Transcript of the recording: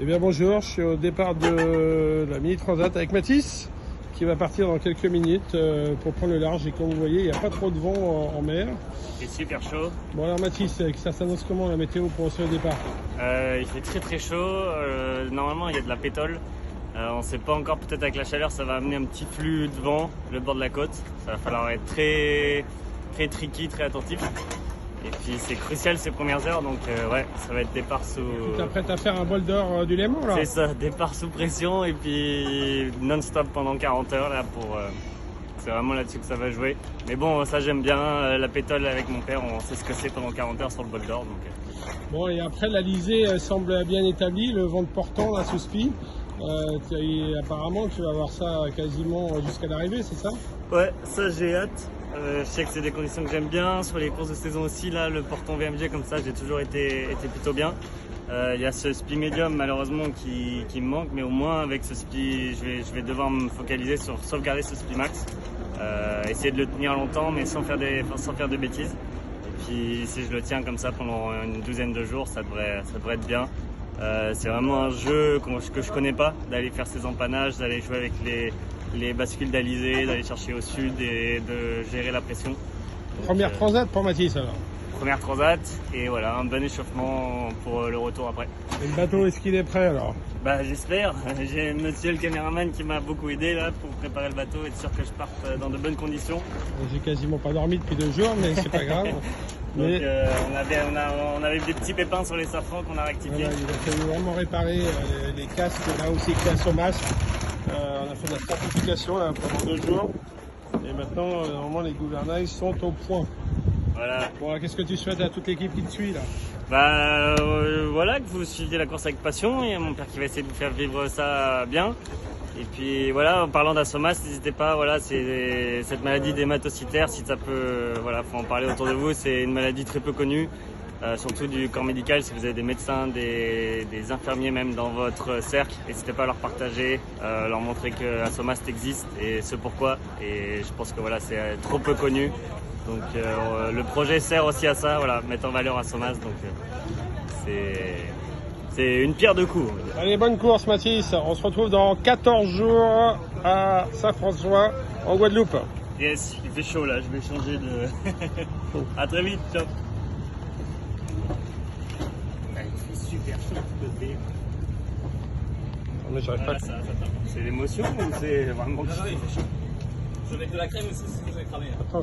Eh bien bonjour, je suis au départ de la Mini Transat avec Mathis qui va partir dans quelques minutes pour prendre le large, et comme vous voyez il n'y a pas trop de vent en mer. C'est super chaud. Bon alors Mathis, ça s'annonce comment la météo pour ce départ? Il fait très très chaud, normalement il y a de la pétole. On ne sait pas encore, peut-être avec la chaleur ça va amener un petit flux de vent le bord de la côte. Ça va falloir être très tricky, très attentif. Et puis c'est crucial ces premières heures, donc ouais, ça va être départ sous... Tu t'apprêtes à faire un bol d'or du Léman là? C'est ça, départ sous pression et puis non-stop pendant 40 heures là pour... C'est vraiment là-dessus que ça va jouer. Mais bon, ça j'aime bien, la pétole avec mon père, on sait ce que c'est pendant 40 heures sur le bol d'or. Bon, et après l'Alizé semble bien établie, le vent de portant là sous spi. Apparemment tu vas avoir ça quasiment jusqu'à l'arrivée, c'est ça? Ouais, ça j'ai hâte. Je sais que c'est des conditions que j'aime bien. Sur les courses de saison aussi, là, le portant VMG comme ça, j'ai toujours été plutôt bien. Il y a ce spi médium malheureusement qui me manque, mais au moins avec ce spi, je vais devoir me focaliser sur sauvegarder ce spi max. Essayer de le tenir longtemps, mais sans faire de bêtises. Et puis si je le tiens comme ça pendant une douzaine de jours, ça devrait être bien. C'est vraiment un jeu que je connais pas, d'aller faire ces empannages, d'aller jouer avec les bascules d'Alizé, d'aller chercher au sud et de gérer la pression. Première transat pour Mathis alors? Première transat et voilà, un bon échauffement pour le retour après. Et le bateau, est-ce qu'il est prêt alors? Bah j'espère, j'ai monsieur le caméraman qui m'a beaucoup aidé là pour préparer le bateau et être sûr que je parte dans de bonnes conditions. J'ai quasiment pas dormi depuis 2 jours, mais c'est pas grave. Donc on avait des petits pépins sur les safrans qu'on a rectifiés. Voilà, il a fallu vraiment réparer les casques là aussi qu'il y a sur masque. On a fait de la certification là, pendant 2 jours. Et maintenant, normalement, les gouvernails sont au point. Voilà. Bon, qu'est-ce que tu souhaites à toute l'équipe qui te suit là? Bah voilà, que vous suiviez la course avec passion. Il y a mon père qui va essayer de vous faire vivre ça bien. Et puis voilà, en parlant d'Asomas, n'hésitez pas, voilà, c'est cette maladie d'hématocytaire, si ça peut, voilà, faut en parler autour de vous. C'est une maladie très peu connue, surtout du corps médical. Si vous avez des médecins, des infirmiers même dans votre cercle, n'hésitez pas à leur partager, leur montrer que Asomas existe et ce pourquoi. Et je pense que voilà, c'est trop peu connu. Donc le projet sert aussi à ça, voilà, mettre en valeur Asomas. Donc c'est une pierre deux coups. Allez, bonne course Mathis, on se retrouve dans 14 jours à Saint-François en Guadeloupe. Yes, il fait chaud là, je vais changer de... À très vite, ciao. Il fait super chaud de côté. Mais j'arrive pas. C'est l'émotion ou c'est vraiment... Je vais mettre de la crème aussi, c'est ce que j'ai cramé. Attends,